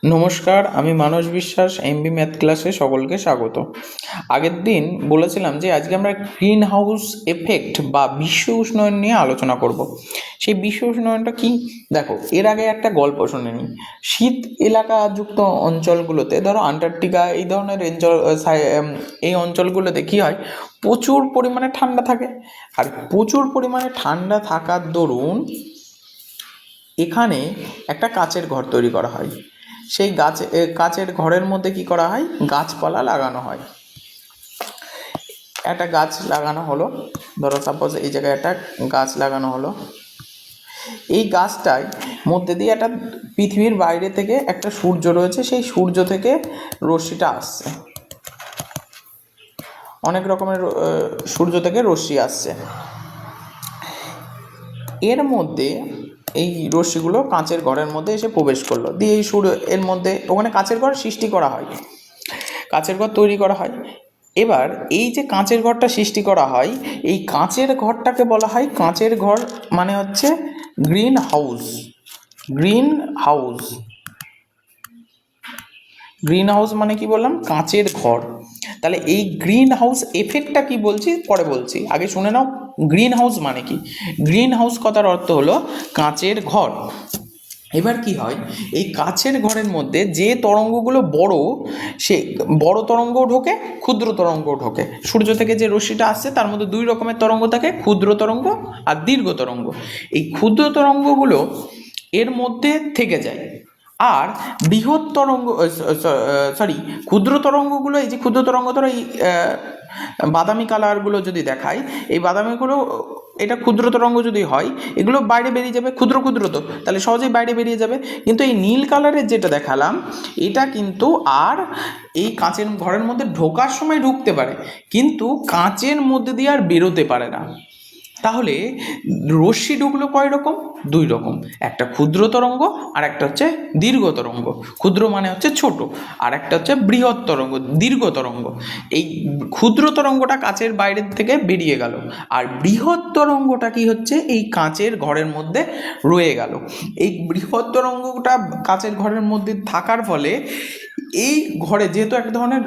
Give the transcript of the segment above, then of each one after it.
নমস্কার, আমি মানস বিশ্বাস। এমবি ম্যাথ ক্লাসে সকলকে স্বাগত। আগের দিন বলেছিলাম যে আজকে আমরা গ্রিন হাউস এফেক্ট বা বিশ্ব উষ্ণায়ন নিয়ে আলোচনা করব। সেই বিশ্ব উষ্ণায়নটা কি? দেখো, এর আগে একটা গল্প শুনে নিই। শীত এলাকাযুক্ত অঞ্চলগুলোতে, ধরো আন্টার্কটিকা এই ধরনের এই অঞ্চলগুলোতে কী হয়, প্রচুর পরিমাণে ঠান্ডা থাকে। আর প্রচুর পরিমাণে ঠান্ডা থাকার দরুন এখানে একটা কাচের ঘর তৈরি করা হয়। সেই কাচের ঘরের মধ্যে কি করা হয়, গাছপালা লাগানো হয়। একটা গাছ লাগানো হলো, ধরো সাপোজ এই জায়গায় একটা গাছ লাগানো হলো। এই গাছটার মধ্যে দিয়ে একটা পৃথিবীর বাইরে থেকে একটা সূর্য রয়েছে, সেই সূর্য থেকে রশ্মিটা আসছে, অনেক রকমের সূর্য থেকে রশ্মি আসছে। এর মধ্যে এই রশ্মিগুলো কাঁচের ঘরের মধ্যে এসে প্রবেশ করলো, দিয়ে এই এর মধ্যে ওখানে কাঁচের ঘর সৃষ্টি করা হয়, কাঁচের ঘর তৈরি করা হয়। এবার এই যে কাঁচের ঘরটা সৃষ্টি করা হয়, এই কাঁচের ঘরটাকে বলা হয়, কাঁচের ঘর মানে হচ্ছে green house. Green house, green house মানে কি বললাম, কাঁচের ঘর। তাহলে এই গ্রিন হাউস এফেক্টটা কি বলছি পরে বলছি, আগে শুনে নাও গ্রিন হাউস মানে কি। গ্রিন হাউস কথার অর্থ হলো কাঁচের ঘর। এবার কি হয়, এই কাচের ঘরের মধ্যে যে তরঙ্গগুলো বড়, সে বড় তরঙ্গও ঢোকে, ক্ষুদ্র তরঙ্গও ঢোকে। সূর্য থেকে যে রশ্মিটা আসছে তার মধ্যে দুই রকমের তরঙ্গ থাকে, ক্ষুদ্র তরঙ্গ আর দীর্ঘ তরঙ্গ। এই ক্ষুদ্র তরঙ্গগুলো এর মধ্যে থেকে যায়, আর বৃহৎ তরঙ্গ ক্ষুদ্র তরঙ্গগুলো, এই যে ক্ষুদ্র তরঙ্গ, ধরো এই বাদামি কালারগুলো যদি দেখায়, এই বাদামিগুলো, এটা ক্ষুদ্র তরঙ্গ যদি হয়, এগুলো বাইরে বেরিয়ে যাবে, ক্ষুদ্র ক্ষুদ্র তো, তাহলে সহজেই বাইরে বেরিয়ে যাবে। কিন্তু এই নীল কালারের যেটা দেখালাম, এটা কিন্তু আর এই কাঁচের ঘরের মধ্যে ঢোকার সময় ঢুকতে পারে, কিন্তু কাঁচের মধ্যে দিয়ে আর বেরোতে পারে না। তাহলে রশ্মি ঢুকলো কয় রকম? দুই রকম, একটা ক্ষুদ্র তরঙ্গ আর একটা হচ্ছে দীর্ঘ তরঙ্গ। ক্ষুদ্র মানে হচ্ছে ছোট, আর একটা হচ্ছে বৃহৎ তরঙ্গ, দীর্ঘ তরঙ্গ। এই ক্ষুদ্র তরঙ্গটা কাঁচের বাইরের থেকে বেরিয়ে গেল, আর বৃহৎ তরঙ্গটা কি হচ্ছে, এই কাঁচের ঘরের মধ্যে রয়ে গেল। এই বৃহৎ তরঙ্গটা কাঁচের ঘরের মধ্যে থাকার ফলে এই ঘরে যেহেতু এক ধরনের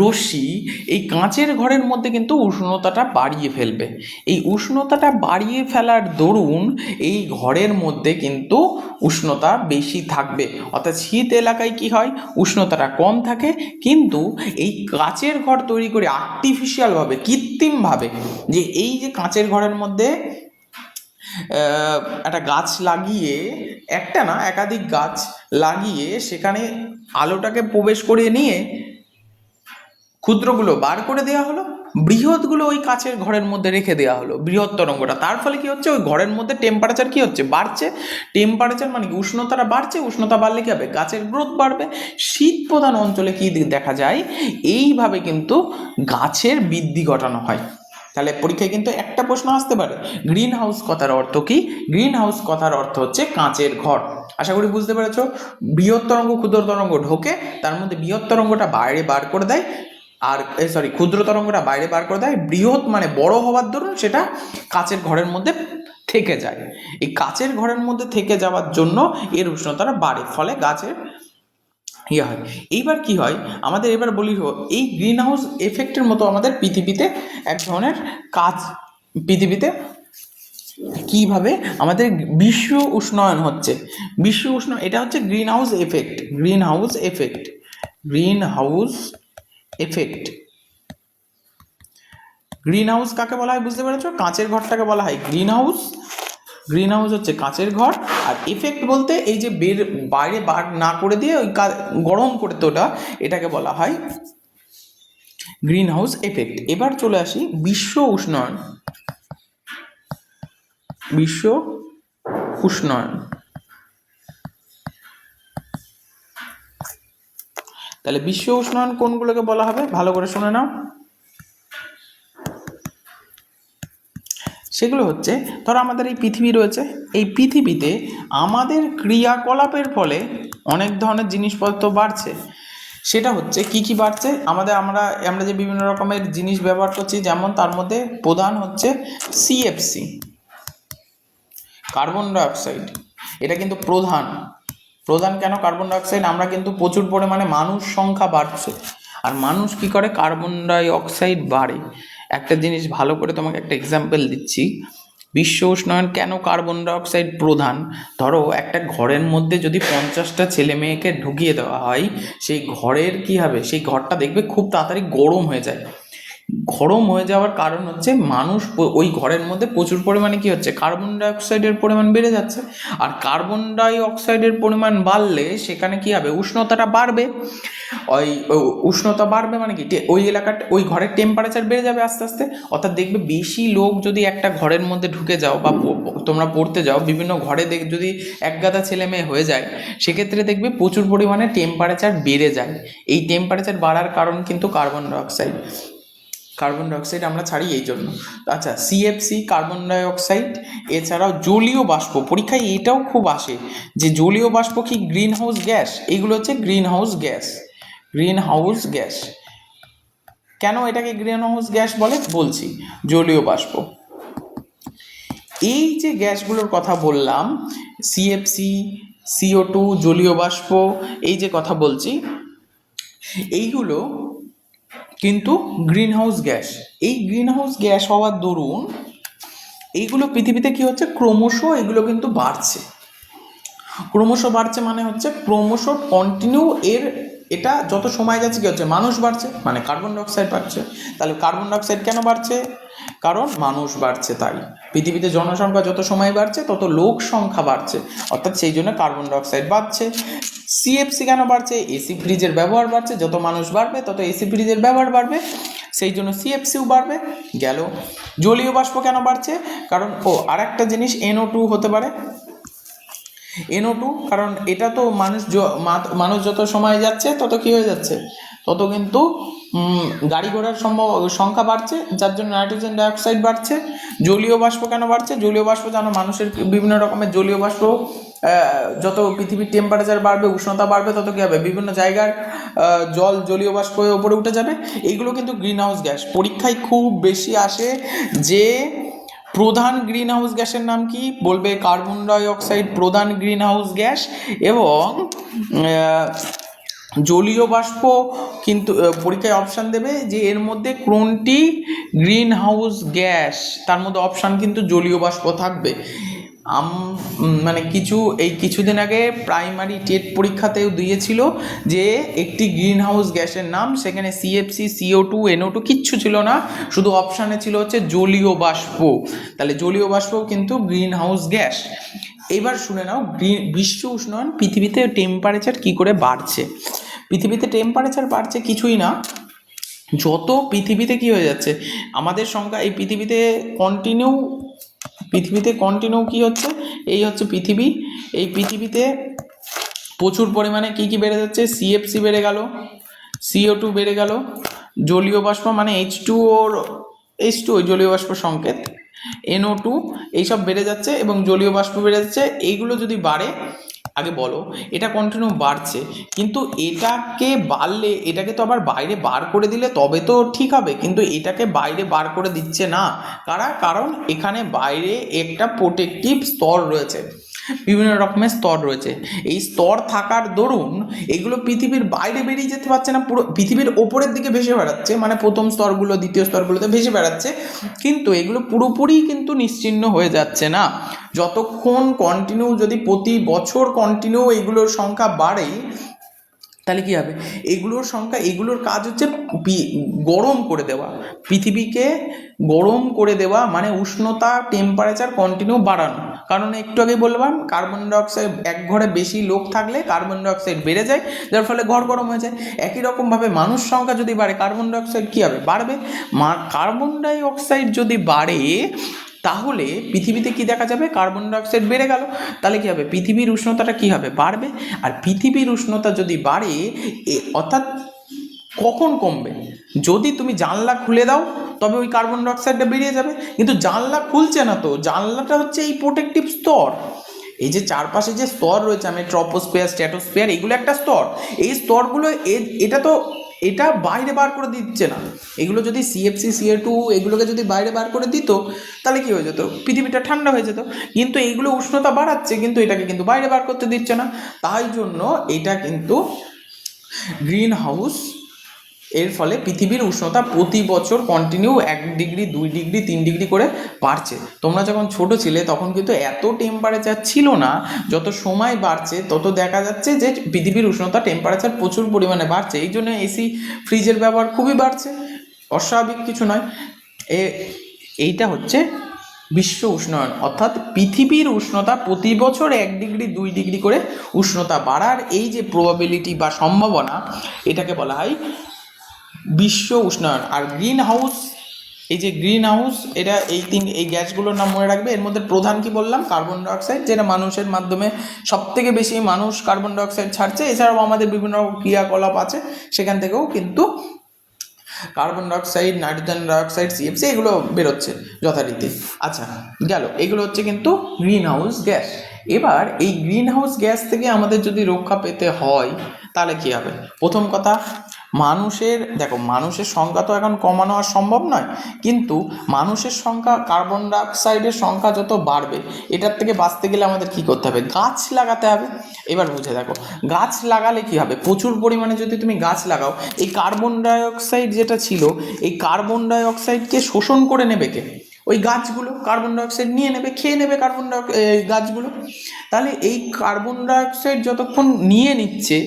রশ্মি, এই কাঁচের ঘরের মধ্যে কিন্তু উষ্ণতাটা বাড়িয়ে ফেলবে। এই উষ্ণতাটা বাড়িয়ে ফেলার দরুন এই ঘরের মধ্যে কিন্তু উষ্ণতা বেশি থাকবে, অর্থাৎ শীত এলাকায় কি হয়, উষ্ণতাটা কম থাকে। কিন্তু এই কাঁচের ঘর তৈরি করে আর্টিফিশিয়ালভাবে, কৃত্রিমভাবে, যে এই যে কাঁচের ঘরের মধ্যে একটা গাছ লাগিয়ে, একটা না একাধিক গাছ লাগিয়ে সেখানে আলোটাকে প্রবেশ করিয়ে নিয়ে ক্ষুদ্রগুলো বার করে দেওয়া হলো, বৃহৎগুলো ওই কাচের ঘরের মধ্যে রেখে দেওয়া হলো, বৃহৎ তরঙ্গটা। তার ফলে কি হচ্ছে, ওই ঘরের মধ্যে টেম্পারেচার কি হচ্ছে, বাড়ছে। টেম্পারেচার মানে কি, উষ্ণতাটা বাড়ছে। উষ্ণতা বাড়লে কি হবে, গাছের গ্রোথ বাড়বে। শীত প্রধান অঞ্চলে কি দেখা যায়, এইভাবে কিন্তু গাছের বৃদ্ধি ঘটানো হয়। তাহলে পরীক্ষায় কিন্তু একটা প্রশ্ন আসতে পারে, গ্রিন হাউস কথার অর্থ কি? গ্রিন হাউস কথার অর্থ হচ্ছে কাঁচের ঘর। আশা করি বুঝতে পেরেছো। বৃহৎ তরঙ্গ ক্ষুদ্র তরঙ্গ ঢোকে, তার মধ্যে বৃহৎ তরঙ্গটা বাইরে বার করে দেয়, আর ক্ষুদ্র তরঙ্গটা বাইরে বার করে দেয়। বৃহৎ মানে বড় হওয়ার দরুন সেটা কাচের ঘরের মধ্যে থেকে যায়। এই কাচের ঘরের মধ্যে থেকে যাওয়ার জন্য এর উষ্ণতাটা বাড়ে, ফলে গাছের ইয়ে হয়। এইবার কি হয় আমাদের, এবার বলি, এই গ্রিন হাউস এফেক্টের মতো আমাদের পৃথিবীতে এক ধরনের কাজ, পৃথিবীতে কিভাবে আমাদের বিশ্ব উষ্ণায়ন হচ্ছে। বিশ্ব উষ্ণ, এটা হচ্ছে green house effect. Green house effect, green house effect. Green house কাকে বলা হয় বুঝতে পেরেছো? কাঁচের ঘরটাকে বলা হয় গ্রিন হাউস। গ্রিন হাউস হচ্ছে কাঁচের ঘর। আর এফেক্ট বলতে এই যে বাইরে বার না করে দিয়ে ওই গরম করে তোলা, এটাকে বলা হয় গ্রিন হাউস এফেক্ট। এবার চলে আসি বিশ্ব উষ্ণায়ন। বিশ্ব উষ্ণায়ন, তাহলে বিশ্ব উষ্ণায়ন কোনগুলোকে বলা হবে ভালো করে শুনে নাও। সেগুলো হচ্ছে, ধরো আমাদের এই পৃথিবী রয়েছে, এই পৃথিবীতে আমাদের ক্রিয়াকলাপের ফলে অনেক ধরনের জিনিসপত্র বাড়ছে। সেটা হচ্ছে কি কি বাড়ছে, আমরা যে বিভিন্ন রকমের জিনিস ব্যবহার করছি, যেমন তার মধ্যে প্রধান হচ্ছে সিএফসি, কার্বন ডাইঅক্সাইড। এটা কিন্তু প্রধান, প্রধান কেন কার্বন ডাইঅক্সাইড? আমরা কিন্তু প্রচুর পরিমাণে মানুষ সংখ্যা বাড়ছে, আর মানুষ কি করে? কার্বন ডাই অক্সাইড বাড়ে। একটা জিনিস ভালো করে তোমাকে একটা এক্সাম্পল দিচ্ছি। বিশ্ব উষ্ণায়ন কেন কার্বন ডাই অক্সাইড প্রধান? ধরো একটা ঘরের মধ্যে যদি 50টা ছেলে মেয়েকে ঢুকিয়ে দেওয়া হয়, সেই ঘরের কি হবে? সেই ঘরটা দেখবে খুব তাড়াতাড়ি গরম হয়ে যায়। গরম হয়ে যাওয়ার কারণ হচ্ছে মানুষ ওই ঘরের মধ্যে প্রচুর পরিমাণে কি হচ্ছে? কার্বন ডাই অক্সাইডের পরিমাণ বেড়ে যাচ্ছে। আর কার্বন ডাই অক্সাইডের পরিমাণ বাড়লে সেখানে কি হবে? উষ্ণতাটা বাড়বে। ওই উষ্ণতা বাড়বে মানে কি? ওই এলাকাটা, ওই ঘরের টেম্পারেচার বেড়ে যাবে আস্তে আস্তে। অর্থাৎ দেখবে বেশি লোক যদি একটা ঘরের মধ্যে ঢুকে যাও বা তোমরা পড়তে যাও, বিভিন্ন ঘরে যদি এক গাদা ছেলে মেয়ে হয়ে যায়, সেক্ষেত্রে দেখবে প্রচুর পরিমাণে টেম্পারেচার বেড়ে যায়। এই টেম্পারেচার বাড়ার কারণ কিন্তু carbon die oxide. Carbon dioxide আমরা ছাড়ি এই জন্য। আচ্ছা, সিএফসি, কার্বন ডাইঅক্সাইড, এছাড়াও জলীয় বাষ্প। পরীক্ষায় এটাও খুব আসে যে জলীয় বাষ্প কি গ্রিন হাউস গ্যাস? এইগুলো হচ্ছে green house gas. Green house gas কেন এটাকে গ্রিন হাউস গ্যাস বলে? বলছি। জলীয় বাষ্প, এই যে গ্যাসগুলোর কথা বললাম, সিএফসি, CO2, জলীয় বাষ্প, এই যে কথা বলছি, এইগুলো কিন্তু গ্রিন হাউস গ্যাস। এই গ্রিন হাউস গ্যাস হওয়ার দরুন এইগুলো পৃথিবীতে কি হচ্ছে? ক্রমশ এগুলো কিন্তু বাড়ছে। ক্রমশ বাড়ছে মানে হচ্ছে ক্রমশ কন্টিনিউ এটা যত সময় যাচ্ছে কি হচ্ছে? মানুষ বাড়ছে মানে কার্বন ডাইঅক্সাইড বাড়ছে। তাহলে কার্বন ডাইঅক্সাইড কেন বাড়ছে? কারণ মানুষ বাড়ছে। তাই পৃথিবীতে জনসংখ্যা যত সময় বাড়ছে তত লোক সংখ্যা বাড়ছে, অর্থাৎ সেই জন্য কার্বন ডাইঅক্সাইড বাড়ছে। সিএফসি কেন বাড়ছে? এসি ফ্রিজের ব্যবহার বাড়ছে। যত মানুষ বাড়বে তত এসি ফ্রিজের ব্যবহার বাড়বে, সেই জন্য সিএফসিও বাড়বে। গেল। জলীয় বাষ্প কেন বাড়ছে? কারণ আর একটা জিনিস NO2 হতে পারে। NO2 কারণ এটা তো মানুষ যত সময় যাচ্ছে তত কি হয়ে যাচ্ছে? তত কিন্তু গাড়ি ঘোড়ার সংখ্যা বাড়ছে, যার জন্য নাইট্রোজেন ডাইঅক্সাইড বাড়ছে। জলীয় বাষ্প কেন বাড়ছে? জলীয় বাষ্প জানো, মানুষের বিভিন্ন রকমের জলীয় বাষ্প, যত পৃথিবীর টেম্পারেচার বাড়বে, উষ্ণতা বাড়বে, তত কী হবে? বিভিন্ন জায়গার জল জলীয় বাষ্প হয়ে ওপরে উঠে যাবে। এইগুলো কিন্তু গ্রিন হাউস গ্যাস। পরীক্ষায় খুব বেশি আসে যে প্রধান গ্রিন হাউস গ্যাসের নাম কি? বলবে কার্বন ডাই অক্সাইড প্রধান গ্রিন হাউস গ্যাস, এবং জলীয় বাষ্প কিন্তু পরীক্ষায় অপশান দেবে যে এর মধ্যে কোনটি গ্রিন হাউস গ্যাস, তার মধ্যে অপশান কিন্তু জলীয় বাষ্প থাকবে। মানে কিছুদিন আগে প্রাইমারি টেট পরীক্ষাতেও দিয়েছিল যে একটি গ্রিন হাউস গ্যাসের নাম, সেখানে সিএফসি, CO2, NO2 কিচ্ছু ছিল না, শুধু অপশানে ছিল হচ্ছে জলীয় বাষ্প। তাহলে জলীয় বাষ্প কিন্তু গ্রিন হাউস গ্যাস। এবার শুনে নাও, বিশ্ব উষ্ণায়ন, পৃথিবীতে টেম্পারেচার কি করে বাড়ছে? পৃথিবীতে টেম্পারেচার বাড়ছে কিছুই না, যত পৃথিবীতে কি হয়ে যাচ্ছে আমাদের সংখ্যা, এই পৃথিবীতে কন্টিনিউ কি হচ্ছে? এই হচ্ছে পৃথিবী। এই পৃথিবীতে প্রচুর পরিমাণে কি বেড়ে যাচ্ছে? সিএফসি বেড়ে গেল, CO2 বেড়ে গেল, জলীয় বাষ্প মানে H2O জলীয় বাষ্প সংকেত, NO2, এইসব বেড়ে যাচ্ছে এবং জলীয় বাষ্প বেড়ে যাচ্ছে। এইগুলো যদি বাড়ে, আগে বলো, এটা কন্টিনিউ বাড়ছে, কিন্তু এটাকে তো আবার বাইরে বার করে দিলে তবে তো ঠিক হবে, কিন্তু এটাকে বাইরে বার করে দিচ্ছে না কারণ এখানে বাইরে একটা প্রোটেক্টিভ স্তর রয়েছে, বিভিন্ন রকমের স্তর রয়েছে। এই স্তর থাকার দরুন এগুলো পৃথিবীর বাইরে বেরিয়ে যেতে পারছে না, পুরো পৃথিবীর ওপরের দিকে ভেসে বেড়াচ্ছে, মানে প্রথম স্তরগুলো দ্বিতীয় স্তরগুলোতে ভেসে বেড়াচ্ছে, কিন্তু এগুলো পুরোপুরি কিন্তু নিশ্চিহ্ন হয়ে যাচ্ছে না। যতক্ষণ কন্টিনিউ, যদি প্রতি বছর কন্টিনিউ এগুলোর সংখ্যা বাড়ে, তাহলে কী হবে? এগুলোর কাজ হচ্ছে গরম করে দেওয়া, পৃথিবীকে গরম করে দেওয়া, মানে উষ্ণতা, টেম্পারেচার কন্টিনিউ বাড়ানো। কারণ একটু আগে বললাম, কার্বন ডাইঅক্সাইড, এক ঘরে বেশি লোক থাকলে কার্বন ডাইঅক্সাইড বেড়ে যায়, যার ফলে ঘর গরম হয়ে যায়। একই রকমভাবে মানুষ সংখ্যা যদি বাড়ে, কার্বন ডাইঅক্সাইড কী হবে? বাড়বে। কার্বন ডাইঅক্সাইড যদি বাড়ে, তাহলে পৃথিবীতে কি দেখা যাবে? কার্বন ডাইঅক্সাইড বেড়ে গেল, তাহলে কী হবে? পৃথিবীর উষ্ণতাটা কী হবে? বাড়বে। আর পৃথিবীর উষ্ণতা যদি বাড়ে, অর্থাৎ কখন কমবে? যদি তুমি জানলা খুলে দাও, তবে ওই কার্বন ডাইঅক্সাইডটা বেরিয়ে যাবে, কিন্তু জানলা খুলছে না তো। জানলাটা হচ্ছে এই প্রোটেক্টিভ স্তর, এই যে চারপাশে যে স্তর রয়েছে, আমি ট্রপোস্ফিয়ার, স্ট্র্যাটোস্ফিয়ার, এগুলো একটা স্তর। এই স্তরগুলো এটা তো এটা বাইরে বার করে দিচ্ছে না। এগুলো যদি CFC CO2 এগুলোকে যদি বাইরে বার করে দিত তাহলে কি হয়ে যেত, পৃথিবীটা ঠান্ডা হয়ে যেত। কিন্তু এইগুলো উষ্ণতা বাড়াচ্ছে, কিন্তু এটাকে কিন্তু বাইরে বার করতে দিচ্ছে না। তাই জন্য এটা কিন্তু গ্রিন হাউস, এর ফলে পৃথিবীর উষ্ণতা প্রতি বছর কন্টিনিউ 1 ডিগ্রি 2 ডিগ্রি 3 ডিগ্রি করে বাড়ছে। তোমরা যখন ছোট ছিলে তখন কিন্তু এত টেম্পারেচার ছিল না, যত সময় বাড়ছে তত দেখা যাচ্ছে যে পৃথিবীর উষ্ণতা টেম্পারেচার প্রচুর পরিমাণে বাড়ছে। এই জন্য এসি ফ্রিজের ব্যবহার খুবই বাড়ছে, অস্বাভাবিক কিছু নয়। এইটা হচ্ছে বিশ্ব উষ্ণায়ন, অর্থাৎ পৃথিবীর উষ্ণতা প্রতি বছর 1 ডিগ্রি 2 ডিগ্রি করে উষ্ণতা বাড়ার এই যে প্রবাবিলিটি বা সম্ভাবনা, এটাকে বলা হয় বিশ্ব উষ্ণায়ন। আর গ্রিন হাউস, এই যে গ্রিন হাউস, এটা এই গ্যাসগুলোর নাম মনে রাখবে। এর মধ্যে প্রধান কি বললাম, কার্বন ডাইঅক্সাইড, যেটা মানুষের মাধ্যমে সবথেকে বেশি মানুষ কার্বন ডাইঅক্সাইড ছাড়ছে। এছাড়াও আমাদের বিভিন্ন ক্রিয়াকলাপ আছে, সেখান থেকেও কিন্তু carbon dioxide, nitrogen dioxide, CFC এগুলো বেরোচ্ছে যথারীতি। আচ্ছা গেল, এগুলো হচ্ছে কিন্তু গ্রিন হাউস গ্যাস। এবার এই গ্রিন হাউস গ্যাস থেকে আমাদের যদি রক্ষা পেতে হয় তাহলে কী হবে? প্রথম কথা, মানুষের সংখ্যা তো এখন কমানো আর সম্ভব নয়, কিন্তু মানুষের সংখ্যা, কার্বন ডাইঅক্সাইডের সংখ্যা যত বাড়বে, এটার থেকে বাঁচতে গেলে আমাদের কি করতে হবে? গাছ লাগাতে হবে। এবার বুঝে দেখো, গাছ লাগালে কি হবে? প্রচুর পরিমাণে যদি তুমি গাছ লাগাও, এই কার্বন ডাইঅক্সাইড যেটা ছিল, এই কার্বন ডাইঅক্সাইডকে শোষণ করে নেবে কে? ওই গাছগুলো কার্বন ডাইঅক্সাইড নিয়ে নেবে, খেয়ে নেবে গাছগুলো। তাহলে এই কার্বন ডাইঅক্সাইড যতক্ষণ নিয়ে নিচ্ছে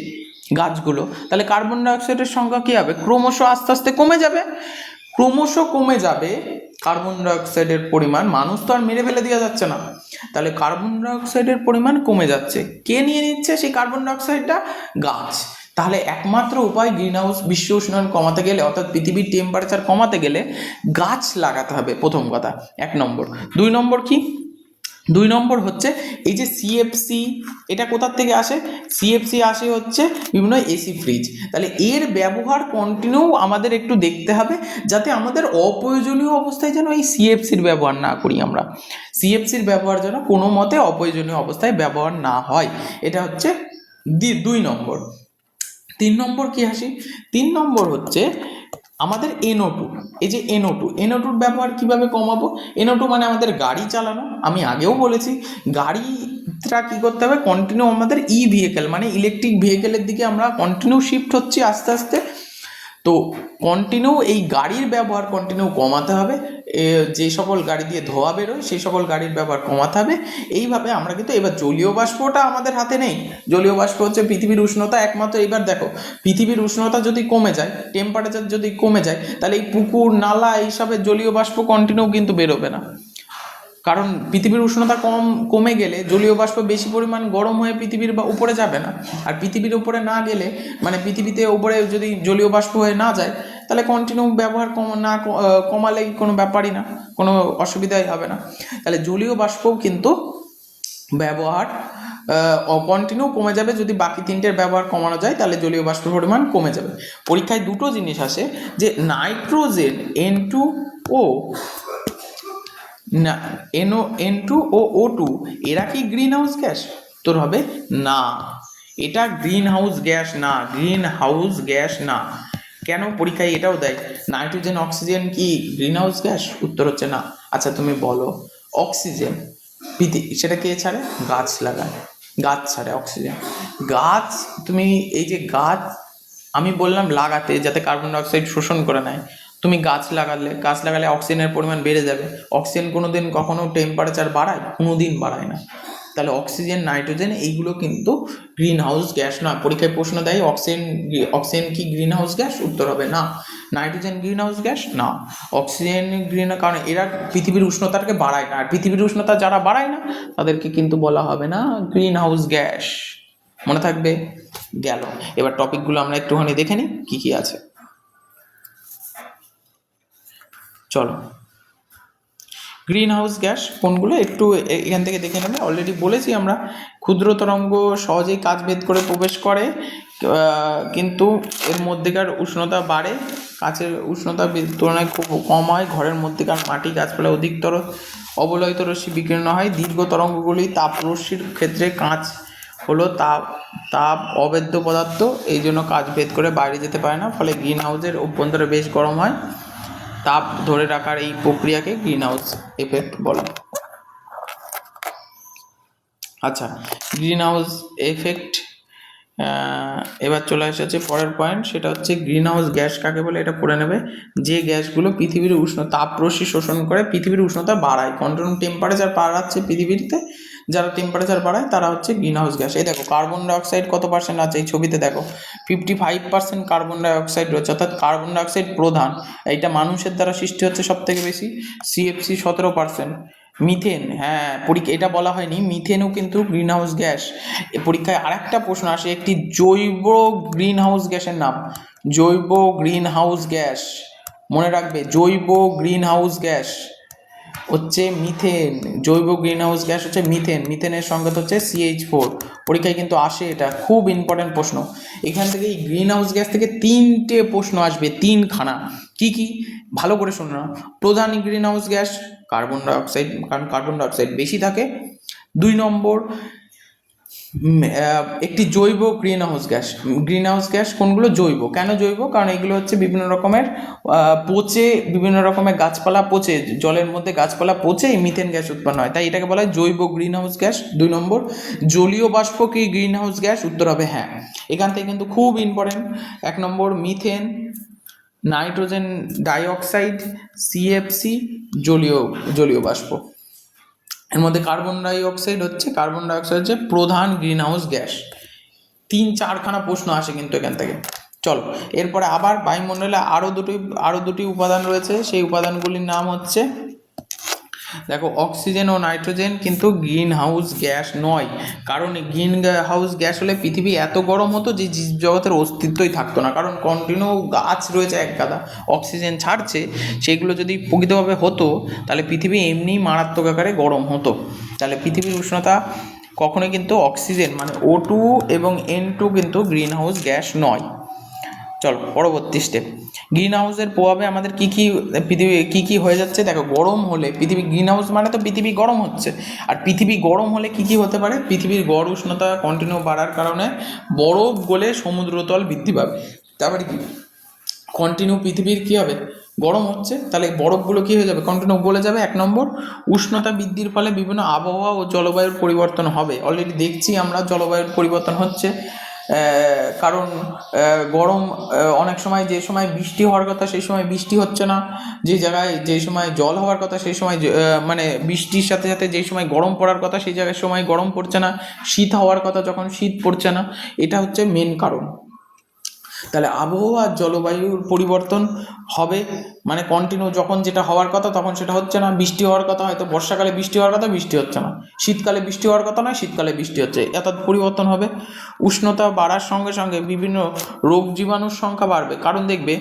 গাছগুলো, তাহলে কার্বন ডাইঅক্সাইডের সংখ্যা কী হবে? ক্রমশ আস্তে আস্তে কমে যাবে। কার্বন ডাইঅক্সাইডের পরিমাণ, মানুষ তো আর মেরে ফেলে দেওয়া যাচ্ছে না, তাহলে কার্বন ডাইঅক্সাইডের পরিমাণ কমে যাচ্ছে। কে নিয়ে নিচ্ছে সেই কার্বন ডাইঅক্সাইডটা? গাছ। তাহলে একমাত্র উপায় গ্রিন হাউস বিশ্ব উষ্ণায়ন কমাতে গেলে, অর্থাৎ পৃথিবীর টেম্পারেচার কমাতে গেলে গাছ লাগাতে হবে, প্রথম কথা, 1 নম্বর। 2 নম্বর কি? 2 নম্বর হচ্ছে এই যে CFC, এটা কোথার থেকে আসে? CFC আসে হচ্ছে বিভিন্ন এসি ফ্রিজ। তাহলে এর ব্যবহার কন্টিনিউ আমাদের একটু দেখতে হবে, যাতে আমাদের অপ্রয়োজনীয় অবস্থায় যেন এই CFCর ব্যবহার না করি আমরা। CFCর ব্যবহার যেন কোনো মতে অপ্রয়োজনীয় অবস্থায় ব্যবহার না হয়। এটা হচ্ছে 2 নম্বর। 3 নম্বর কি আসি? 3 নম্বর হচ্ছে আমাদের NO2। এই যে NO2-র ব্যবহার কিভাবে কমাবো? NO2 মানে আমাদের গাড়ি চালানো। আমি আগেও বলেছি, গাড়িটা কী করতে হবে? কন্টিনিউ আমাদের ভেহিকেল মানে ইলেকট্রিক ভেহিকেলের দিকে আমরা কন্টিনিউ শিফট হচ্ছি আস্তে আস্তে। তো কন্টিনিউ এই গাড়ির ব্যবহার কন্টিনিউ কমাতে হবে। যে সকল গাড়ি দিয়ে ধোঁয়া বেরোয় সেই সকল গাড়ির ব্যবহার কমাতে হবে। এইভাবে আমরা কিন্তু, এবার জলীয় বাষ্পটা আমাদের হাতে নেই। জলীয় বাষ্প হচ্ছে পৃথিবীর উষ্ণতা একমাত্র। এবার দেখো, পৃথিবীর উষ্ণতা যদি কমে যায়, টেম্পারেচার যদি কমে যায়, তাহলে এই পুকুর, নালা, এইসবের জলীয় বাষ্প কন্টিনিউ কিন্তু বেরোবে না। কারণ পৃথিবীর উষ্ণতা কমে গেলে জলীয় বাষ্প বেশি পরিমাণ গরম হয়ে পৃথিবীর উপরে যাবে না। আর পৃথিবীর উপরে না গেলে, মানে পৃথিবীতে উপরে যদি জলীয় বাষ্প হয়ে না যায়, তাহলে কন্টিনিউ ব্যবহার কমালে কোনো ব্যাপারই না, কোনো অসুবিধাই হবে না। তাহলে জলীয় বাষ্পও কিন্তু ব্যবহার কন্টিনিউ কমে যাবে। যদি বাকি 3টের ব্যবহার কমানো যায়, তাহলে জলীয় বাষ্পের পরিমাণ কমে যাবে। পরীক্ষায় 2টো জিনিস আসে, যে নাইট্রোজেন N2O না N2 ও O2 এরা কি গ্রিন হাউস গ্যাস? উত্তর হবে না, এটা গ্রিন হাউস গ্যাস না, গ্রিন হাউস গ্যাস না। কেন? পরীক্ষায় এটাও দেয়, নাইট্রোজেন, অক্সিজেন কি গ্রিন হাউস গ্যাস? উত্তর হচ্ছে না। আচ্ছা তুমি বলো, অক্সিজেন সেটা কে ছাড়ে? গাছ লাগায়, গাছ ছাড়ে অক্সিজেন। গাছ, তুমি এই যে গাছ, আমি বললাম লাগাতে, যাতে কার্বন ডাইঅক্সাইড শোষণ করে নেয়। তুমি গাছ লাগালে অক্সিজেনের পরিমাণ বেড়ে যাবে। অক্সিজেন কখনো টেম্পারেচার বাড়ায়? কোনো দিন বাড়ায় না। তাহলে অক্সিজেন, নাইট্রোজেন এইগুলো কিন্তু গ্রিন হাউস গ্যাস না। পরীক্ষায় প্রশ্ন দেয়, অক্সিজেন কি গ্রিন হাউস গ্যাস? উত্তর হবে না। নাইট্রোজেন গ্রিন হাউস গ্যাস না, অক্সিজেন গ্রিন, কারণ এরা পৃথিবীর উষ্ণতাটাকে বাড়ায় না। আর পৃথিবীর উষ্ণতা যারা বাড়ায় না, তাদেরকে কিন্তু বলা হবে না গ্রিন হাউস গ্যাস। মনে থাকবে? গেল। এবার টপিকগুলো আমরা একটুখানি দেখে নিই কী কী আছে। চলো, গ্রিন হাউস গ্যাস কোনগুলো একটু এখান থেকে দেখে নেবে। অলরেডি বলেছি আমরা, ক্ষুদ্র তরঙ্গ সহজেই কাচ ভেদ করে প্রবেশ করে, কিন্তু এর মধ্যেকার উষ্ণতা বাড়ে। কাচের উষ্ণতা তুলনায় খুব কম হয়। ঘরের মধ্যেকার মাটি, গাছপালা অধিকতর অবলয়িত রশ্মি বিকীর্ণ হয়। দীর্ঘ তরঙ্গগুলি তাপরশ্মির ক্ষেত্রে কাঁচ হলো তাপ তাপ অবেদ্য পদার্থ, এই জন্য কাজ ভেদ করে বাইরে যেতে পারে না, ফলে গ্রিন হাউসের অভ্যন্তরে বেশ গরম হয়। তাপ ধরে রাখার এই প্রক্রিয়াকে গ্রিন হাউস এফেক্ট বলে। আচ্ছা, গ্রিন হাউস এফেক্ট। এবার চলে এসেছে পরের পয়েন্ট, সেটা হচ্ছে গ্রিন হাউস গ্যাস কাকে বলে, এটা পড়ে নেবে। যে গ্যাসগুলো পৃথিবীর তাপরশ্মি শোষণ করে পৃথিবীর উষ্ণতা বাড়ায়, কন্টিনিউ টেম্পারেচার বাড়াচ্ছে পৃথিবীতে, যারা টেম্পারেচার বাড়ায় তারা হচ্ছে গ্রিন হাউস গ্যাস। এই দেখো কার্বন ডাইঅক্সাইড কত পার্সেন্ট আছে, এই ছবিতে দেখো 55% কার্বন ডাইঅক্সাইড রয়েছে, অর্থাৎ কার্বন ডাইঅক্সাইড প্রধান। এইটা মানুষের দ্বারা সৃষ্টি হচ্ছে সব থেকে বেশি, সিএফসি 17%। মিথেন, হ্যাঁ এটা বলা হয়নি, মিথেনও কিন্তু গ্রিন হাউস গ্যাস। পরীক্ষায় আরেকটা প্রশ্ন আসে, একটি জৈব গ্রিন হাউস গ্যাসের নাম। জৈব গ্রিন হাউস গ্যাস, মনে রাখবে, জৈব গ্রিন হাউস গ্যাস হচ্ছে মিথেন। জৈব গ্রিন হাউস গ্যাস হচ্ছে মিথেন, মিথেনের সংজ্ঞা হচ্ছে CH4। পরীক্ষায় কিন্তু আসে, এটা খুব ইম্পর্টেন্ট প্রশ্ন। এখান থেকে এই গ্রিন হাউস গ্যাস থেকে 3টে প্রশ্ন আসবে, 3খানা। কি কি, ভালো করে শোনো না। প্রধান green house gas carbon dioxide, কারণ কার্বন ডাইঅক্সাইড বেশি থাকে। 2 নম্বর, একটি জৈব green house gas. Green house gas কোনগুলো? জৈব। কেন জৈব? কারণ এগুলো হচ্ছে বিভিন্ন রকমের পচে, বিভিন্ন রকমের গাছপালা পচে, জলের মধ্যে গাছপালা পচে মিথেন গ্যাস উৎপন্ন হয়, তাই এটাকে বলা হয় জৈব গ্রিন হাউস গ্যাস। 2 নম্বর, জলীয় বাষ্প কি গ্রিন হাউস গ্যাস? উত্তর হবে হ্যাঁ। এখান থেকে কিন্তু খুব ইম্পর্টেন্ট। 1 নম্বর মিথেন, নাইট্রোজেন ডাইঅক্সাইড, CFC, জলীয় বাষ্প। এর মধ্যে কার্বন ডাইঅক্সাইড হচ্ছে প্রধান গ্রিন হাউস গ্যাস। 3-4খানা প্রশ্ন আসে কিন্তু এখান থেকে। চলো এরপরে আবার বায়ুমণ্ডলে আরো দুটি উপাদান রয়েছে, সেই উপাদানগুলির নাম হচ্ছে, দেখো অক্সিজেন ও নাইট্রোজেন কিন্তু গ্রিন হাউস গ্যাস নয়। কারণ গ্রিন হাউস গ্যাস হলে পৃথিবী এত গরম হতো যে জীবজগতের অস্তিত্বই থাকতো না, কারণ কন্টিনিউ গাছ রয়েছে এক গাদা, অক্সিজেন ছাড়ছে, সেগুলো যদি প্রকৃতভাবে হতো তাহলে পৃথিবী এমনিই মারাত্মক আকারে গরম হতো। তাহলে পৃথিবীর উষ্ণতা কখনোই কিন্তু অক্সিজেন মানে O2 এবং N2 কিন্তু গ্রিন হাউস গ্যাস নয়। চলো পরবর্তী স্টেপ, গ্রিন হাউসের প্রভাবে আমাদের পৃথিবী কি হয়ে যাচ্ছে। দেখো গরম হলে পৃথিবী, গ্রিন হাউস মানে তো পৃথিবী গরম হচ্ছে, আর পৃথিবী গরম হলে কি হতে পারে, পৃথিবীর গড় উষ্ণতা কন্টিনিউ বাড়ার কারণে বরফ গলে সমুদ্রতল বৃদ্ধি পাবে। তারপরে কি, কন্টিনিউ পৃথিবীর কি হবে, গরম হচ্ছে, তাহলে বরফগুলো কি হয়ে যাবে, কন্টিনিউ গলে যাবে। 1 নম্বর, উষ্ণতা বৃদ্ধির ফলে বিভিন্ন আবহাওয়া ও জলবায়ুর পরিবর্তন হবে। অলরেডি দেখছি আমরা জলবায়ুর পরিবর্তন হচ্ছে, কারণ গরম, অনেক সময় যে সময় বৃষ্টি হওয়ার কথা সেই সময় বৃষ্টি হচ্ছে না, যে জায়গায় যে সময় জল হওয়ার কথা সেই সময় মানে বৃষ্টির সাথে সাথে যে সময় গরম পড়ার কথা সেই জায়গায় সময় গরম পড়ছে না, শীত হওয়ার কথা যখন শীত পড়ছে না, এটা হচ্ছে মেন কারণ। তাহলে আবহাওয়া আর জলবায়ুর পরিবর্তন হবে, মানে কন্টিনিউ যখন যেটা হওয়ার কথা তখন সেটা হচ্ছে না, বৃষ্টি হওয়ার কথা হয়তো বর্ষাকালে বৃষ্টি হওয়ার কথা বৃষ্টি হচ্ছে না, শীতকালে বৃষ্টি হওয়ার কথা নয় শীতকালে বৃষ্টি হচ্ছে, অর্থাৎ পরিবর্তন হবে। উষ্ণতা বাড়ার সঙ্গে সঙ্গে বিভিন্ন রোগ জীবাণুর সংখ্যা বাড়বে, কারণ দেখবে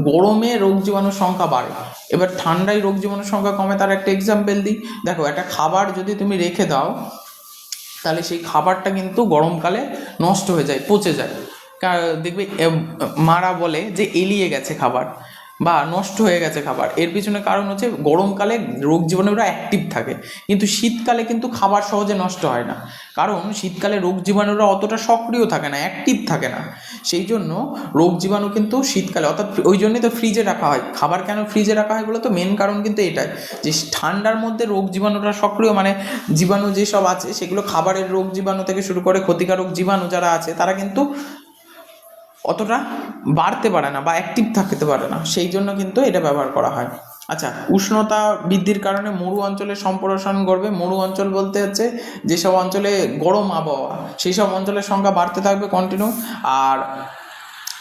গরমে রোগ জীবাণুর সংখ্যা বাড়ে, এবার ঠান্ডায় রোগ জীবাণুর সংখ্যা কমে। তার একটা এক্সাম্পল দিই, দেখো একটা খাবার যদি তুমি রেখে দাও তাহলে সেই খাবারটা কিন্তু গরমকালে নষ্ট হয়ে যায়, পচে যায়। দেখবে মারা বলে যে এলিয়ে গেছে খাবার বা নষ্ট হয়ে গেছে খাবার, এর পিছনে কারণ হচ্ছে গরমকালে রোগ জীবাণুরা অ্যাক্টিভ থাকে, কিন্তু শীতকালে কিন্তু খাবার সহজে নষ্ট হয় না, কারণ শীতকালে রোগ জীবাণুরা অতটা সক্রিয় থাকে না, অ্যাক্টিভ থাকে না, সেই জন্য রোগ জীবাণু কিন্তু শীতকালে, অর্থাৎ ওই জন্যই তো ফ্রিজে রাখা হয় খাবার। কেন ফ্রিজে রাখা হয় বলো তো, মেন কারণ কিন্তু এটাই যে ঠান্ডার মধ্যে রোগ জীবাণুরা সক্রিয়, মানে জীবাণু যেসব আছে সেগুলো খাবারের রোগ জীবাণু থেকে শুরু করে ক্ষতিকারক জীবাণু যারা আছে তারা কিন্তু অতটা বাড়তে পারে না বা অ্যাক্টিভ থাকতে পারে না, সেই জন্য কিন্তু এটা ব্যবহার করা হয়। আচ্ছা, উষ্ণতা বৃদ্ধির কারণে মরু অঞ্চলে সম্প্রসারণ ঘটবে। মরু অঞ্চল বলতে হচ্ছে যেসব অঞ্চলে গরম আবহাওয়া সেই সব অঞ্চলের সংখ্যা বাড়তে থাকবে কন্টিনিউ। আর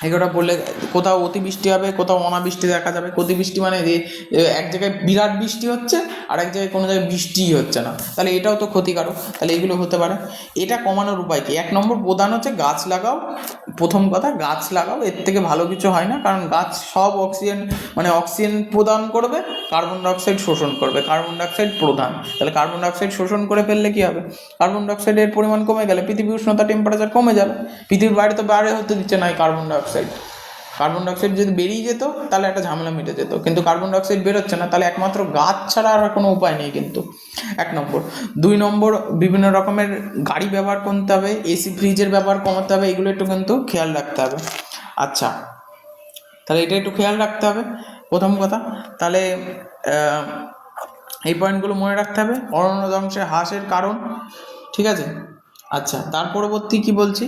এগুলো বললে কোথাও অতিবৃষ্টি হবে, কোথাও অনাবৃষ্টি দেখা যাবে। অতিবৃষ্টি মানে যে এক জায়গায় বিরাট বৃষ্টি হচ্ছে আর এক জায়গায় কোনো জায়গায় বৃষ্টিই হচ্ছে না, তাহলে এটাও তো ক্ষতিকারক, তাহলে এগুলো হতে পারে। এটা কমানোর উপায় কি? 1 নম্বর প্রধান হচ্ছে গাছ লাগাও। প্রথম কথা গাছ লাগাও, এর থেকে ভালো কিছু হয় না, কারণ গাছ সব অক্সিজেন প্রদান করবে, কার্বন ডাইঅক্সাইড শোষণ করবে, কার্বন ডাইঅক্সাইড প্রধান। তাহলে কার্বন ডাইঅক্সাইড শোষণ করে ফেললে কি হবে, কার্বন ডাইঅক্সাইডের পরিমাণ কমে গেলে পৃথিবীর উষ্ণতা টেম্পারেচার কমে যাবে। পৃথিবীর বাইরে তো বাইরে হতে দিচ্ছে না এই কার্বন ডাইঅক্সাইড, কার্বন ডাইঅক্সাইড যদি বেরিয়ে যেত তাহলে একটা ঝামেলা মিটে যেত, কিন্তু কার্বন ডাইঅক্সাইড বেরোচ্ছে না, তাহলে একমাত্র গাছ ছাড়া আর কোনো উপায় নেই কিন্তু। 1 নম্বর। 2 নম্বর, বিভিন্ন রকমের গাড়ি ব্যবহার করতে হবে, এসি ফ্রিজের ব্যবহার কমাতে হবে, এগুলো একটু কিন্তু খেয়াল রাখতে হবে। আচ্ছা, তাহলে এটা একটু খেয়াল রাখতে হবে প্রথম কথা। তাহলে এই পয়েন্টগুলো মনে রাখতে হবে। অরণ্য ধ্বংসে হ্রাসের কারণ, ঠিক আছে। আচ্ছা, তার পরবর্তী কি বলছি,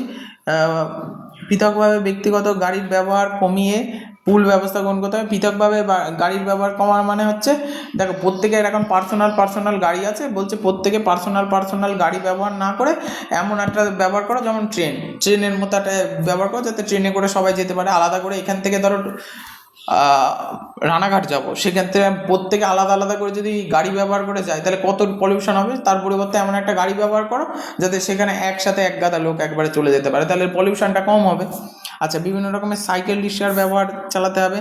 পৃথকভাবে ব্যক্তিগত গাড়ির ব্যবহার কমিয়ে পুল ব্যবস্থা গ্রহণ করতে হবে। পৃথকভাবে গাড়ির ব্যবহার কমার মানে হচ্ছে, দেখো প্রত্যেকের এখন পার্সোনাল গাড়ি আছে, বলছে প্রত্যেকে পার্সোনাল গাড়ি ব্যবহার না করে এমন একটা ব্যবহার করো, যেমন ট্রেনের মতো একটা ব্যবহার করো, যাতে ট্রেনে করে সবাই যেতে পারে। আলাদা করে এখান থেকে ধরো রানাঘাট যাব, সেক্ষেত্রে প্রত্যেকে আলাদা করে যদি গাড়ি ব্যবহার করে যায় তাহলে কত পলিউশন হবে। তার পরিবর্তে এমন একটা গাড়ি ব্যবহার করো যাতে সেখানে একসাথে এক গাদা লোক একবারে চলে যেতে পারে, তাহলে পলিউশনটা কম হবে। আচ্ছা, বিভিন্ন রকমের সাইকেল রিক্সার ব্যবহার চালাতে হবে।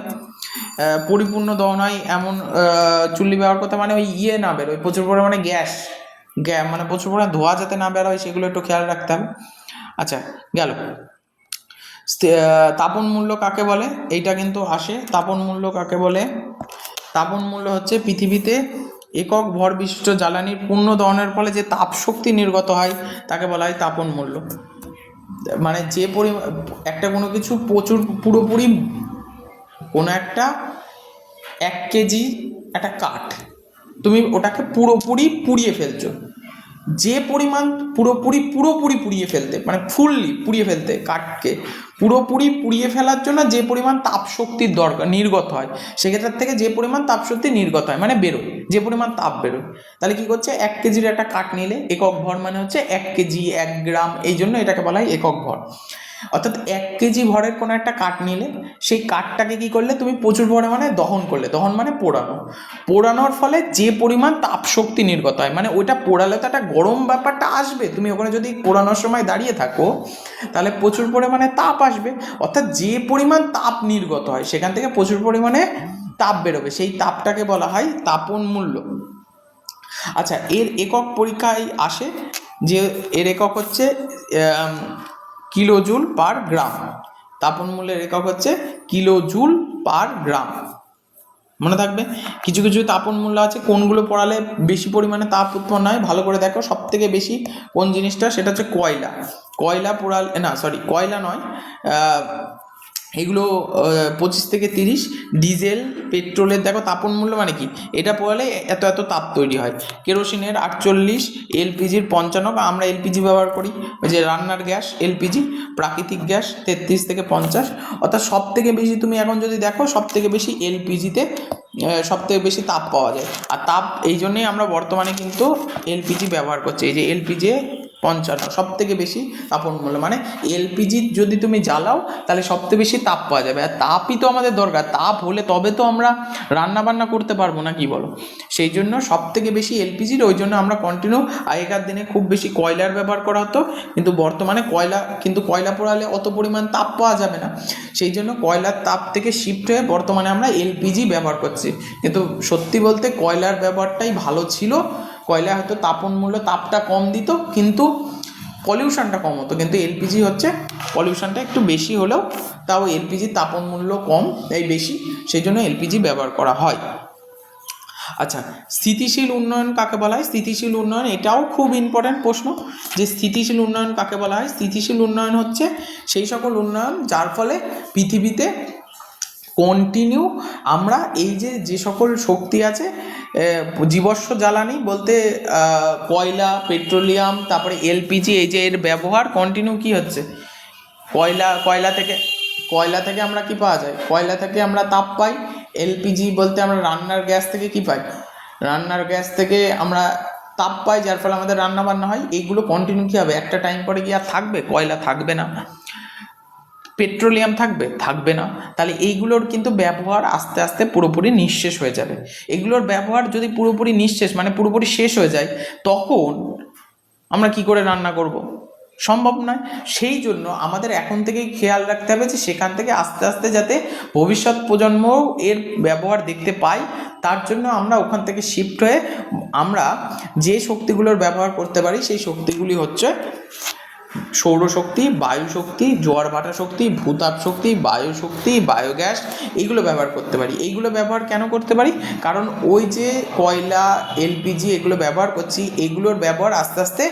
পরিপূর্ণ দহন হয় এমন চুল্লি ব্যবহার করতে, মানে ওই না বেরোয় প্রচুর পরিমাণে গ্যাস মানে প্রচুর পরিমাণে ধোঁয়া যাতে না বেরোয়, সেগুলো একটু খেয়াল রাখতে হবে। আচ্ছা, গেল। তাপন মূল্য কাকে বলে, এইটা কিন্তু আসে। তাপন মূল্য কাকে বলে? তাপন মূল্য হচ্ছে পৃথিবীতে একক ভর বিশিষ্ট জ্বালানির পূর্ণ দহনের ফলে যে তাপ শক্তি নির্গত হয় তাকে বলা হয় তাপন মূল্য। মানে যে একটা কোনো কিছু পুরোপুরি কোনো একটা 1 কেজি একটা কাঠ, তুমি ওটাকে পুরোপুরি পুড়িয়ে ফেলছো, যে পরিমাণ পুরোপুরি পুড়িয়ে ফেলতে, মানে ফুললি পুড়িয়ে ফেলতে, কাঠকে পুরোপুরি পুড়িয়ে ফেলার জন্য যে পরিমাণ তাপ শক্তির দরকার নির্গত হয়, সেক্ষেত্রে থেকে যে পরিমাণ তাপ শক্তি নির্গত হয় মানে বেরোয়, যে পরিমাণ তাপ বেরোয়, তাহলে কি করছে, 1 কেজির একটা কাঠ নিলে একক ভর মানে হচ্ছে 1 কেজি 1 গ্রাম, এই জন্য এটাকে বলা হয় একক ভর। অর্থাৎ 1 কেজি ভরের কোনো একটা কাঠ নিলে সেই কাঠটাকে কি করলে তুমি প্রচুর পরিমাণে দহন করলে, দহন মানে পোড়ানোর ফলে যে পরিমাণ তাপ শক্তি নির্গত হয়, মানে ওইটা পোড়ালে তো একটা গরম ব্যাপারটা আসবে, তুমি ওখানে যদি পোড়ানোর সময় দাঁড়িয়ে থাকো তাহলে প্রচুর পরিমাণে তাপ আসবে, অর্থাৎ যে পরিমাণ তাপ নির্গত হয় সেখান থেকে প্রচুর পরিমাণে তাপ বেরোবে, সেই তাপটাকে বলা হয় তাপন মূল্য। আচ্ছা, এর একক পরীক্ষায় আসে যে এর একক হচ্ছে কিলোজুল পার গ্রাম। তাপন মূল্যের একক হচ্ছে কিলোজুল পার গ্রাম, মনে থাকবে। কিছু তাপন মূল্য আছে, কোনগুলো পড়ালে বেশি পরিমাণে তাপ উৎপন্ন হয় ভালো করে দেখো। সব থেকে বেশি কোন জিনিসটা, সেটা হচ্ছে কয়লা পোড়ালে, না সরি কয়লা নয়, এগুলো 25 থেকে 30। ডিজেল পেট্রোলের দেখো তাপন মূল্য মানে কি, এটা পড়ালে এত তাপ তৈরি হয়। কেরোসিনের 48, এলপিজির 55, আমরা এলপিজি ব্যবহার করি, ওই যে রান্নার গ্যাস এলপিজি। প্রাকৃতিক গ্যাস 33 থেকে 50। অর্থাৎ সব থেকে বেশি তুমি এখন যদি দেখো, সব থেকে বেশি এলপিজিতে সব থেকে বেশি তাপ পাওয়া যায়। আর তাপ এই জন্যেই আমরা বর্তমানে কিন্তু এলপিজি ব্যবহার করছি, এই যে এলপিজি 55 সব থেকে বেশি তাপন মূল্য, মানে এলপিজি যদি তুমি জ্বালাও তাহলে সবথেকে বেশি তাপ পাওয়া যাবে। আর তাপই তো আমাদের দরকার, তাপ হলে তবে তো আমরা রান্না বান্না করতে পারবো, না কি বলো? সেই জন্য সব থেকে বেশি এলপিজির, ওই জন্য আমরা কন্টিনিউ, আগেকার দিনে খুব বেশি কয়লার ব্যবহার করা হতো, কিন্তু বর্তমানে কয়লা পোড়ালে অত পরিমাণ তাপ পাওয়া যাবে না, সেই জন্য কয়লার তাপ থেকে শিফট হয়ে বর্তমানে আমরা এলপিজি ব্যবহার করছি। কিন্তু সত্যি বলতে কয়লার ব্যবহারটাই ভালো ছিল। কয়লা হয়তো তাপন মূল্য তাপটা কম দিত কিন্তু পলিউশনটা কম হতো, কিন্তু এলপিজি হচ্ছে পলিউশনটা একটু বেশি হলেও তাও এলপিজির তাপন মূল্য কম, এই বেশি, সেই জন্য এলপিজি ব্যবহার করা হয়। আচ্ছা, স্থিতিশীল উন্নয়ন কাকে বলা হয়? স্থিতিশীল উন্নয়ন, এটাও খুব ইম্পর্ট্যান্ট প্রশ্ন, যে স্থিতিশীল উন্নয়ন কাকে বলা হয়? স্থিতিশীল উন্নয়ন হচ্ছে সেই সকল উন্নয়ন যার ফলে পৃথিবীতে কন্টিনিউ আমরা এই যে সকল শক্তি আছে, জীবাশ্ম জ্বালানি বলতে কয়লা, পেট্রোলিয়াম, তারপরে এলপিজি, এই যে এর ব্যবহার কন্টিনিউ কি হচ্ছে, কয়লা থেকে আমরা কি পাওয়া যায়, কয়লা থেকে আমরা তাপ পাই। এলপিজি বলতে আমরা রান্নার গ্যাস থেকে কি পাই, রান্নার গ্যাস থেকে আমরা তাপ পাই, যার ফলে আমাদের রান্না বান্না হয়। এইগুলো কন্টিনিউ কী হবে, একটা টাইম পরে কি আর থাকবে? কয়লা থাকবে না। পেট্রোলিয়াম থাকবে না, তাহলে এইগুলোর কিন্তু ব্যবহার আস্তে আস্তে পুরোপুরি নিঃশেষ হয়ে যাবে। এগুলোর ব্যবহার যদি পুরোপুরি নিঃশেষ মানে পুরোপুরি শেষ হয়ে যায়, তখন আমরা কি করে রান্না করব? সম্ভব নয়। সেই জন্য আমাদের এখন থেকেই খেয়াল রাখতে হবে যে সেখান থেকে আস্তে আস্তে যাতে ভবিষ্যৎ প্রজন্ম এর ব্যবহার দেখতে পায়, তার জন্য আমরা ওখান থেকে শিফট হয়ে আমরা যে শক্তিগুলোর ব্যবহার করতে পারি সেই শক্তিগুলি হচ্ছে সৌরশক্তি, বায়ু শক্তি, জোয়ার ভাটা শক্তি, ভূতাপ শক্তি, বায়ু শক্তি, বায়োগ্যাস, এইগুলো ব্যবহার করতে পারি। এইগুলো ব্যবহার কেন করতে পারি? কারণ ওই যে কয়লা, এলপিজি এগুলো ব্যবহার করছি, এগুলোর ব্যবহার আস্তে আস্তে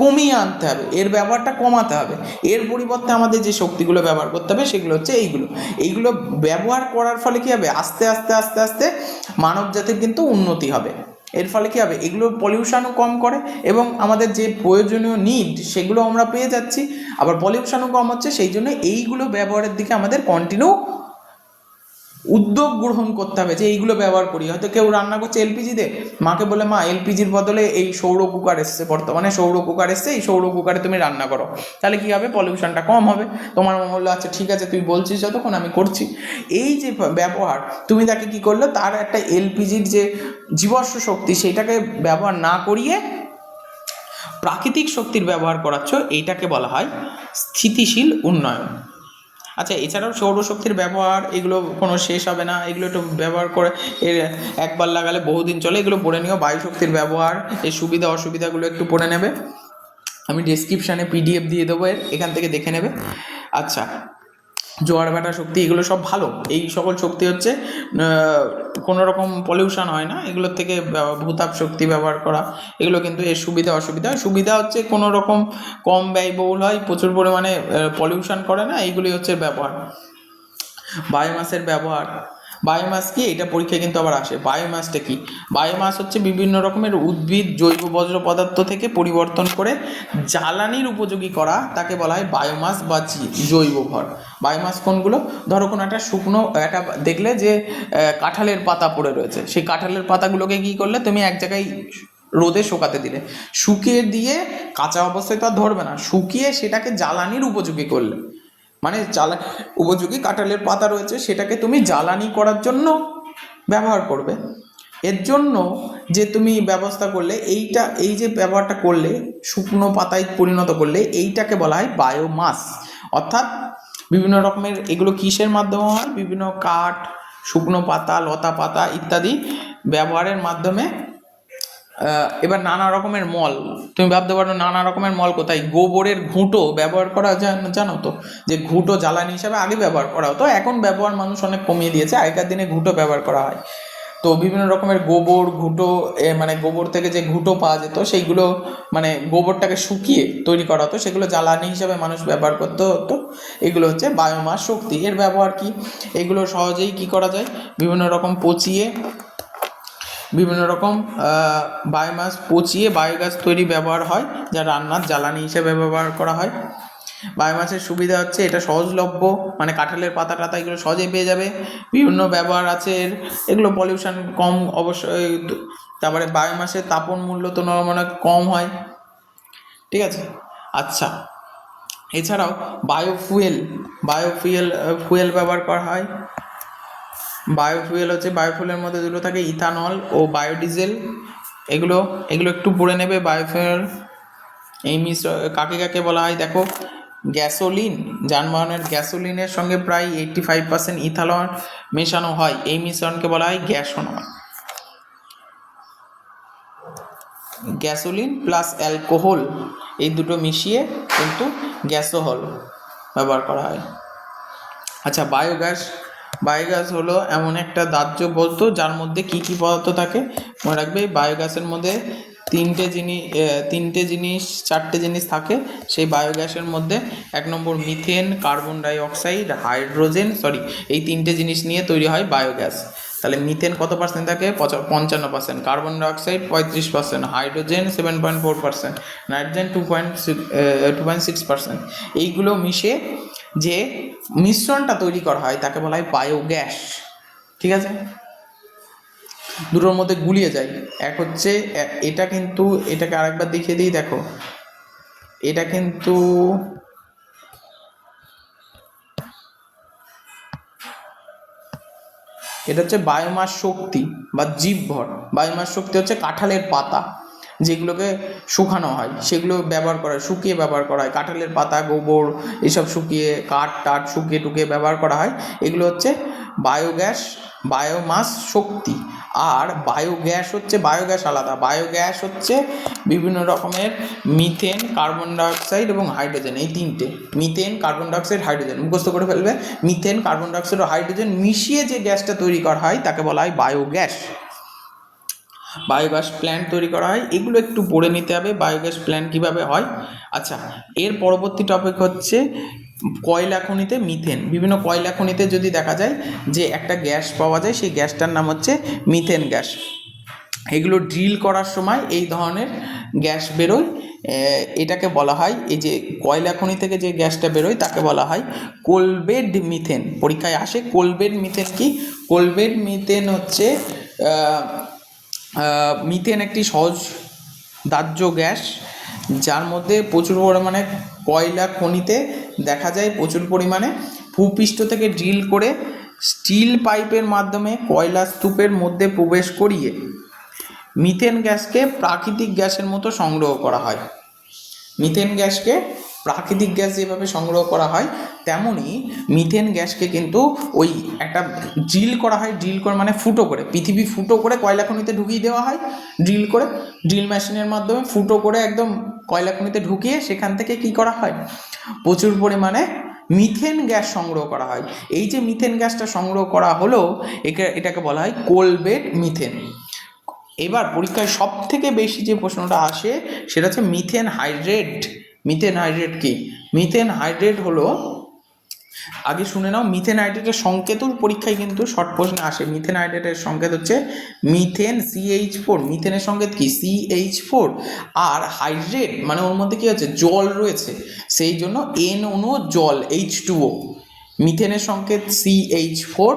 কমিয়ে আনতে হবে, এর ব্যবহারটা কমাতে হবে। এর পরিবর্তে আমাদের যে শক্তিগুলো ব্যবহার করতে হবে সেগুলো হচ্ছে এইগুলো ব্যবহার করার ফলে কী হবে? আস্তে আস্তে আস্তে আস্তে মানব জাতির কিন্তু উন্নতি হবে। এর ফলে কী হবে? এগুলো পলিউশনও কম করে এবং আমাদের যে প্রয়োজনীয় নিড সেগুলো আমরা পেয়ে যাচ্ছি, আবার পলিউশনও কম হচ্ছে। সেই জন্য এইগুলো ব্যবহারের দিকে আমাদের কন্টিনিউ উদ্যোগ গ্রহণ করতে হবে যে এইগুলো ব্যবহার করি। হয়তো কেউ রান্না করছে এলপিজিতে, মাকে বলে মা এলপিজির বদলে এই সৌর কুকার এসছে, বর্তমানে সৌর কুকার এসছে, এই সৌর কুকারে তুমি রান্না করো, তাহলে কী হবে? পলিউশনটা কম হবে। তোমার মনে হলো আচ্ছা ঠিক আছে তুই বলছিস যতক্ষণ আমি করছি। এই যে ব্যবহার, তুমি তাকে কী করলো, তার একটা এলপিজির যে জীবাশ্ম শক্তি সেটাকে ব্যবহার না করিয়ে প্রাকৃতিক শক্তির ব্যবহার করাচ্ছ, এইটাকে বলা হয় স্থিতিশীল উন্নয়ন। আচ্ছা, এছাড়াও সৌরশক্তির ব্যবহার, এগুলো কোনো শেষ হবে না, এগুলো একটু ব্যবহার করে এর একবার লাগালে বহুদিন চলে, এগুলো পড়ে নিও। বায়ু শক্তির ব্যবহার, এর সুবিধা অসুবিধাগুলো একটু পড়ে নেবে, আমি ডেসক্রিপশানে পিডিএফ দিয়ে দেবো, এখান থেকে দেখে নেবে। আচ্ছা, জোয়ার ভাটা শক্তি এগুলো সব ভালো, এই সকল শক্তি হচ্ছে কোনো রকম পলিউশন হয় না, এগুলোর থেকে ভূতাপ শক্তি ব্যবহার করা, এগুলো কিন্তু এর সুবিধা অসুবিধা। সুবিধা হচ্ছে কোনো রকম কম ব্যয়বহুল হয়, প্রচুর পরিমাণে পলিউশন করে না, এইগুলি হচ্ছে ব্যবহার। বায়োমাসের ব্যবহার, বায়োমাস কি? এটা পরীক্ষায় কিন্তু আবার আসে। বায়োমাসটা কি? বায়োমাস হচ্ছে বিভিন্ন রকমের উদ্ভিদ জৈব বজ্র পদার্থ থেকে পরিবর্তন করে জ্বালানির উপযোগী করা, তাকে বলা হয় বায়োমাস বা জৈব ভর। বায়োমাস কোনগুলো? ধরো কোনো একটা শুকনো একটা দেখলে যে কাঁঠালের পাতা পড়ে রয়েছে, সেই কাঁঠালের পাতাগুলোকে কী করলে তুমি এক জায়গায় রোদে শুকাতে দিলে, শুকিয়ে দিয়ে কাঁচা অবস্থায় তো আর ধরবে না, শুকিয়ে সেটাকে জ্বালানির উপযোগী করলে, মানে উপযোগী কাঁঠালের পাতা রয়েছে সেটাকে তুমি জ্বালানি করার জন্য ব্যবহার করবে। এর জন্য যে তুমি ব্যবস্থা করলে, এই যে ব্যবহারটা করলে, শুকনো পাতায় পরিণত করলে, এইটাকে বলা হয় বায়োমাস। অর্থাৎ বিভিন্ন রকমের এগুলো কিসের মাধ্যমে হয়? বিভিন্ন কাঠ, শুকনো পাতা, লতা পাতা ইত্যাদি ব্যবহারের মাধ্যমে। এবার নানা রকমের মল, তুমি ভাবতে পারো নানা রকমের মল কোথায়? গোবরের ঘুঁটো ব্যবহার করা জানো তো, যে ঘুঁটো জ্বালানি হিসাবে আগে ব্যবহার করা হতো, এখন ব্যবহার মানুষ অনেক কমিয়ে দিয়েছে, আগেকার দিনে ঘুঁটো ব্যবহার করা হয়। তো বিভিন্ন রকমের গোবর ঘুঁটো, মানে গোবর থেকে যে ঘুঁটো পাওয়া যেত সেইগুলো, মানে গোবরটাকে শুকিয়ে তৈরি করা হতো, সেগুলো জ্বালানি হিসাবে মানুষ ব্যবহার করতে হতো। এগুলো হচ্ছে বায়োমাস শক্তি। এর ব্যবহার কি? এগুলো সহজেই কি করা যায়? বিভিন্ন রকম পচিয়ে, বিভিন্ন রকম বায়োমাস পচিয়ে বায়োগ্যাস তৈরি ব্যবহার হয়, যা রান্নার জ্বালানি হিসেবে ব্যবহার করা হয়। বায়োমাসের সুবিধা হচ্ছে এটা সহজলভ্য, মানে কাঁঠালের পাতা টাতা এগুলো সহজেই পেয়ে যাবে। বিভিন্ন ব্যবহার আছে এগুলো পলিউশন কম অবশ্যই। তারপরে বায়োমাসের তাপন মূল্য তো অনেক কম হয়, ঠিক আছে। আচ্ছা, এছাড়াও ফুয়েল ব্যবহার করা হয়। বায়োফুয়েল হচ্ছে, বায়োফুয়েলের মধ্যে দুটো থাকে, ইথানল ও বায়োডিজেল। এগুলো একটু পড়ে নেবে। বায়োফুয়েল এই কাকে কাকে বলা হয় দেখো, গ্যাসোলিন, যানবাহনের গ্যাসোলিনের সঙ্গে প্রায় 85% ইথানল মেশানো হয়, এই মিশ্রণকে বলা হয় গ্যাসোনল। গ্যাসোলিন প্লাস অ্যালকোহল এই দুটো মিশিয়ে কিন্তু গ্যাসোহল ব্যবহার করা হয়। আচ্ছা, বায়োগ্যাস হলো এমন একটা দাহ্য বস্তু যার মধ্যে কি কি পদার্থ থাকে মনে রাখবে। বায়োগ্যাসের মধ্যে চারটে জিনিস থাকে। সেই বায়োগ্যাসের মধ্যে 1 নম্বর methane, carbon die oxide, hydrogen, এই 3টে জিনিস নিয়ে তৈরি হয় বায়োগ্যাস। তাহলে মিথেন কত পার্সেন্ট থাকে? 55%, carbon die oxide 35%, hydrogen 7.4%, nitrogen 2.6%। এইগুলো মিশে যে মিশ্রণটা তৈরি করা হয় তাকে বলা হয় বায়োগ্যাস, ঠিক আছে। দুটোর মধ্যে গুলিয়ে যায়। এক হচ্ছে এটা, কিন্তু এটাকে আরেকবার দেখিয়ে দিই, দেখো এটা কিন্তু এটা হচ্ছে বায়োমাস শক্তি বা জীবভর। বায়োমাস শক্তি হচ্ছে কাঁঠালের পাতা যেগুলোকে শুকানো হয়, সেগুলো ব্যবহার করা হয়, শুকিয়ে ব্যবহার করা হয়। কাঁঠালের পাতা, গোবর এসব শুকিয়ে, কাঠ শুকিয়ে টুকিয়ে ব্যবহার করা হয়। এগুলো হচ্ছে বায়োমাস শক্তি। আর বায়োগ্যাস হচ্ছে, বায়োগ্যাস আলাদা। বায়োগ্যাস হচ্ছে বিভিন্ন রকমের মিথেন, কার্বন ডাইঅক্সাইড এবং হাইড্রোজেন, এই তিনটে, মিথেন, কার্বন ডাইঅক্সাইড, হাইড্রোজেন, মুখস্থ করে ফেলবে। মিথেন, কার্বন ডাইঅক্সাইড ও হাইড্রোজেন মিশিয়ে যে গ্যাসটা তৈরি করা হয় তাকে বলা হয় বায়োগ্যাস। বায়োগ্যাস প্ল্যান্ট তৈরি করা হয়, এগুলো একটু পড়ে নিতে হবে বায়োগ্যাস প্ল্যান্ট কীভাবে হয়। আচ্ছা, এর পরবর্তী টপিক হচ্ছে কয়লা খনিতে মিথেন। বিভিন্ন কয়লা খনিতে যদি দেখা যায় যে একটা গ্যাস পাওয়া যায়, সেই গ্যাসটার নাম হচ্ছে মিথেন গ্যাস। এগুলো ড্রিল করার সময় এই ধরনের গ্যাস বেরোয়, এটাকে বলা হয়, এই যে কয়লা খনি থেকে যে গ্যাসটা বেরোয় তাকে বলা হয় কোলবেড মিথেন। পরীক্ষায় আসে কোলবেড মিথেন কি? কোলবেড মিথেন হচ্ছে মিথেন একটি সহজ দাহ্য গ্যাস, যার মধ্যে প্রচুর পরিমাণে কয়লা খনিতে দেখা যায় প্রচুর পরিমাণে ভূপৃষ্ঠ থেকে ড্রিল করে স্টিল পাইপের মাধ্যমে কয়লা স্তূপের মধ্যে প্রবেশ করিয়ে মিথেন গ্যাসকে প্রাকৃতিক গ্যাসের মতো সংগ্রহ করা হয়। মিথেন গ্যাসকে প্রাকৃতিক গ্যাস যেভাবে সংগ্রহ করা হয় তেমনই মিথেন গ্যাসকে কিন্তু ওই একটা ড্রিল করা হয়, ড্রিল করে মানে ফুটো করে, পৃথিবী ফুটো করে কয়লা খনিতে ঢুকিয়ে দেওয়া হয়, ড্রিল করে, ড্রিল মেশিনের মাধ্যমে ফুটো করে একদম কয়লা খনিতে ঢুকিয়ে সেখান থেকে কি করা হয়, প্রচুর পরিমাণে মিথেন গ্যাস সংগ্রহ করা হয়। এই যে মিথেন গ্যাসটা সংগ্রহ করা হলো এটাকে বলা হয় কোলবেড মিথেন। এবার পরীক্ষায় সব থেকে বেশি যে প্রশ্নটা আসে সেটা হচ্ছে মিথেন হাইড্রেট। মিথেন হাইড্রেট কি? মিথেন হাইড্রেট হলো, আগে শুনে নাও, মিথেন হাইড্রেটের সংকেতও পরীক্ষায় কিন্তু শর্ট প্রশ্নে আসে। মিথেন হাইড্রেটের সংকেত হচ্ছে মিথেন CH4। মিথেনের সংকেত কি? CH4। আর হাইড্রেট মানে ওর মধ্যে কি আছে, জল রয়েছে, সেই জন্য N অণু জল, H2O। মিথেনের সংকেত CH4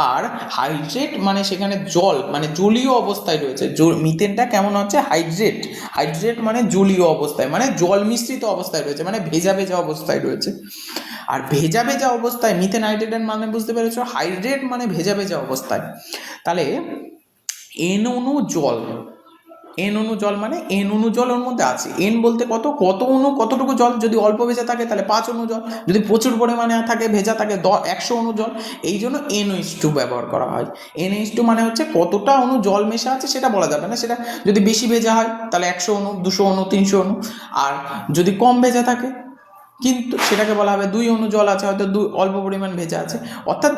আর হাইড্রেট মানে সেখানে জল, মানে জলীয় অবস্থায় রয়েছে। মিথেনটা কেমন হচ্ছে? হাইড্রেট। হাইড্রেট মানে জলীয় অবস্থায়, মানে জল মিশ্রিত অবস্থায় রয়েছে, মানে ভেজা ভেজা অবস্থায় রয়েছে। আর ভেজা ভেজা অবস্থায় মিথেন হাইড্রেটের মানে বুঝতে পেরেছো, হাইড্রেট মানে ভেজা ভেজা অবস্থায়। তাহলে N অণু জল, N অণু জল মানে N অণু জল ওর মধ্যে আছে। N বলতে কত, কত অণু, কতটুকু জল। যদি অল্প ভেজা থাকে তাহলে 5 অণু জল, যদি প্রচুর পরিমাণে থাকে ভেজা থাকে 100 অণু জল। এই জন্য NH2 ব্যবহার করা হয়। NH2 মানে হচ্ছে কতটা অণু জল মেশা আছে সেটা বলা যাবে না, সেটা যদি বেশি ভেজা হয় তাহলে 100 অণু, 200 অণু, 300 অণু। আর যদি কম ভেজা থাকে কিন্তু সেটাকে বলা হবে 2 অণু জল আছে, হয়তো অল্প পরিমাণ ভেজা আছে। অর্থাৎ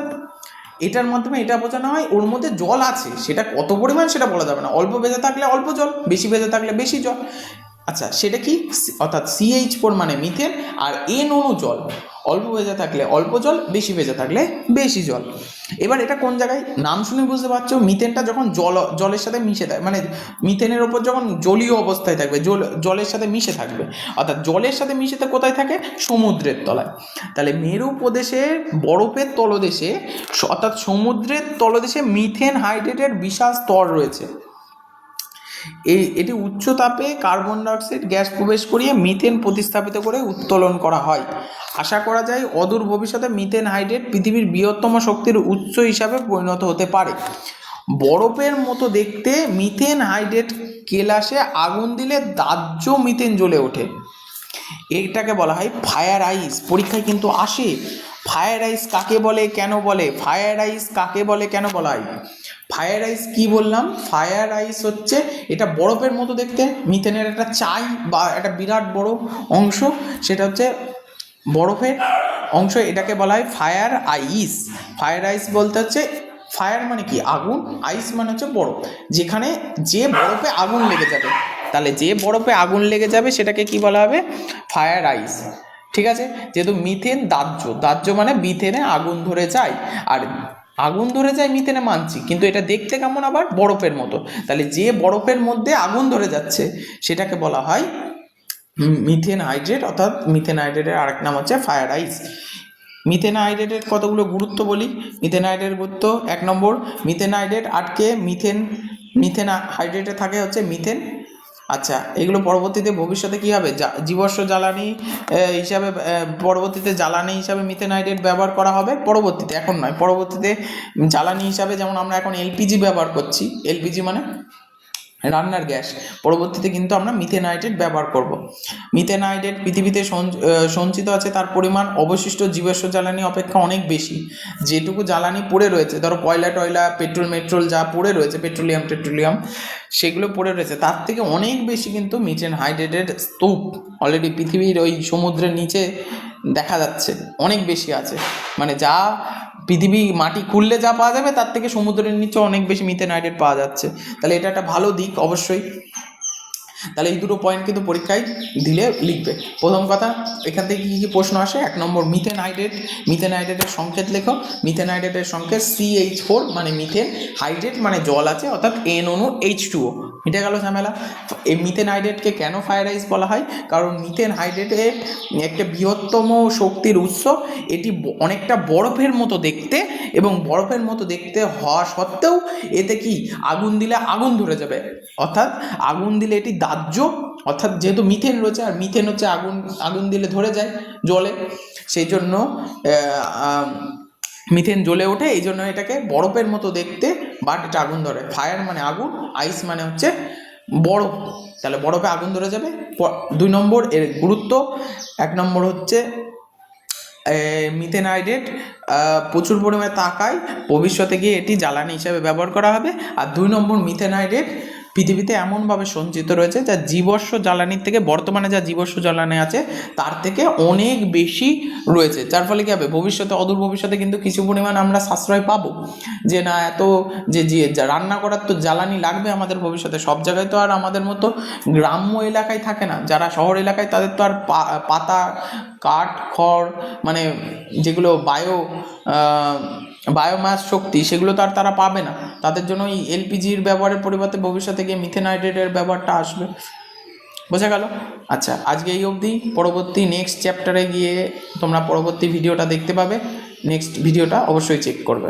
এটার মাধ্যমে এটা বোঝানো হয় ওর মধ্যে জল আছে, সেটা কত পরিমাণ সেটা বলা যাবে না। অল্প ভেজা থাকলে অল্প জল, বেশি ভেজা থাকলে বেশি জল। আচ্ছা, সেটা কি? অর্থাৎ CH4 মানে মিথেন, আর N অণু জল। অল্প ভেজা থাকলে অল্প জল, বেশি ভেজা থাকলে বেশি জল। এবার এটা কোন জায়গায়, নাম শুনে বুঝতে পারছো, মিথেনটা যখন জলের সাথে মিশে থাকে, মানে মিথেনের ওপর যখন জলীয় অবস্থায় থাকবে, জলের সাথে মিশে থাকবে, অর্থাৎ জলের সাথে মিশেতে কোথায় থাকে? সমুদ্রের তলায়। তাহলে মেরু প্রদেশের বরফের তলদেশে, অর্থাৎ সমুদ্রের তলদেশে মিথেন হাইড্রেটের বিশাল স্তর রয়েছে। এটি উচ্চ তাপে কার্বন ডাইঅক্সাইড গ্যাস প্রবেশ করিয়ে মিথেন প্রতিস্থাপিত করে উত্তোলন করা হয়। আশা করা যায় অদূর ভবিষ্যতে মিথেন হাইড্রেট পৃথিবীর বৃহত্তম শক্তির উৎস হিসাবে পরিণত হতে পারে। বরফের মতো দেখতে মিথেন হাইড্রেট কেলাসে আগুন দিলে দাহ্য মিথেন জ্বলে ওঠে। এটাকে বলা হয় ফায়ার আইস। পরীক্ষায় কিন্তু আসে, ফায়ার আইস কাকে বলে, কেন বলে, ফায়ার আইস কাকে বলে, কেন বলা হয়। ফায়ার আইস কি বললাম? ফায়ার আইস হচ্ছে এটা বরফের মতো দেখতে, মিথেনের একটা চাই বা একটা বিরাট বড় অংশ, সেটা হচ্ছে বরফের অংশ, এটাকে বলা হয় ফায়ার আইস। ফায়ার আইস বলতে হচ্ছে, ফায়ার মানে কি? আগুন, আইস মানে হচ্ছে বরফ, যেখানে যে বরফে আগুন লেগে যাবে, তাহলে যে বরফে আগুন লেগে যাবে সেটাকে কি বলা হবে? Fire ice. ঠিক আছে, যেহেতু মিথেন দাহ্য, দাহ্য মানে মিথেনে আগুন ধরে যায়, আর আগুন ধরে যায় মিথেনে মানছি, কিন্তু এটা দেখতে কেমন? আবার বরফের মতো। তাহলে যে বরফের মধ্যে আগুন ধরে যাচ্ছে সেটাকে বলা হয় মিথেন হাইড্রেট, অর্থাৎ মিথেন হাইড্রেটের আরেক নাম হচ্ছে ফায়ার আইস। মিথেন হাইড্রেটের কতগুলো গুরুত্ব বলি। মিথেন হাইড্রেটের গুরুত্ব: 1 নম্বর, মিথেন হাইড্রেট আটকে মিথেন হাইড্রেটে থাকে হচ্ছে মিথেন। আচ্ছা, এগুলো পরবর্তীতে ভবিষ্যতে কী হবে? জীবাশ্ম জ্বালানি হিসাবে, পরবর্তীতে জ্বালানি হিসাবে মিথেন হাইড্রেট ব্যবহার করা হবে পরবর্তীতে, এখন নয়, পরবর্তীতে জ্বালানি হিসাবে, যেমন আমরা এখন LPG ব্যবহার করছি। LPG মানে রান্নার গ্যাস, পরবর্তীতে কিন্তু আমরা মিথেন হাইড্রেট ব্যবহার করব। মিথেন হাইড্রেট পৃথিবীতে সঞ্চিত আছে, তার পরিমাণ অবশিষ্ট জীবাশ্ম জ্বালানি অপেক্ষা অনেক বেশি। যেটুকু জ্বালানি পড়ে রয়েছে, ধরো কয়লা টয়লা পেট্রোল যা পড়ে রয়েছে, পেট্রোলিয়াম সেগুলো পড়ে রয়েছে, তার থেকে অনেক বেশি কিন্তু মিথেন হাইড্রেটের স্তূপ অলরেডি পৃথিবীর ওই সমুদ্রের নিচে দেখা যাচ্ছে, অনেক বেশি আছে। মানে যা পৃথিবী মাটি খুললে যা পাওয়া যাবে তার থেকে সমুদ্রের নিচে অনেক বেশি মিথেন হাইড্রেট পাওয়া যাচ্ছে। তাহলে এটা একটা ভালো দিক অবশ্যই। তাহলে এই দুটো পয়েন্ট কিন্তু পরীক্ষায় দিলে লিখবে। প্রথম কথা, এখান থেকে কী কী প্রশ্ন আসে? 1 নম্বর মিথেন হাইড্রেটের সংকেত লেখো। মিথেন হাইড্রেটের সংকেত CH4, মানে মিথেন, হাইড্রেট মানে জল আছে, অর্থাৎ N অণু H2O, মিটে গেল ঝামেলা। এই মিথেন হাইড্রেটকে কেন ফায়ার আইস বলা হয়? কারণ মিথেন হাইড্রেটের একটা বৃহত্তম শক্তির উৎস। এটি অনেকটা বরফের মতো দেখতে, এবং বরফের মতো দেখতে হওয়া সত্ত্বেও এতে কি আগুন দিলে আগুন ধরে যাবে, অর্থাৎ আগুন দিলে এটি দাহ্য, অর্থাৎ যেহেতু মিথেন রয়েছে, আর মিথেন হচ্ছে আগুন দিলে ধরে যায় জলে, সেই জন্য মিথেন জ্বলে ওঠে, এই জন্য এটাকে বরফের মতো দেখতে, বাট এটা আগুন ধরে। ফায়ার মানে আগুন, আইস মানে হচ্ছে বরফ, তাহলে বরফে আগুন ধরে যাবে। 2 নম্বর এর গুরুত্ব, 1 নম্বর হচ্ছে মিথেন হাইড্রেট প্রচুর পরিমাণে থাকায় ভবিষ্যতে গিয়ে এটি জ্বালানি হিসাবে ব্যবহার করা হবে। আর 2 নম্বর, মিথেন হাইড্রেট পৃথিবীতে এমনভাবে সঞ্চিত রয়েছে যা জীবাশ্ম জ্বালানির থেকে, বর্তমানে যা জীবাশ্ম জ্বালানি আছে তার থেকে অনেক বেশি রয়েছে, যার ফলে কী হবে, ভবিষ্যতে, অদূর ভবিষ্যতে কিন্তু কিছু পরিমাণ আমরা সাশ্রয় পাবো। যে না, এত যে রান্না করার তো জ্বালানি লাগবে আমাদের ভবিষ্যতে, সব জায়গায় তো আর আমাদের মতো গ্রাম্য এলাকায় থাকে না, যারা শহর এলাকায় তাদের তো আর পাতা, কাঠ, খড়, মানে যেগুলো বায়োমাস শক্তি, সেগুলো তো আর তারা পাবে না। তাদের জন্য এই এলপিজির ব্যবহারের পরিবর্তে ভবিষ্যতে গিয়ে মিথেন হাইড্রেটের ব্যবহারটা আসবে। বোঝা গেল? আচ্ছা, আজকে এই অবধি। পরবর্তী নেক্সট চ্যাপ্টারে গিয়ে তোমরা পরবর্তী ভিডিওটা দেখতে পাবে। নেক্সট ভিডিওটা অবশ্যই চেক করবে।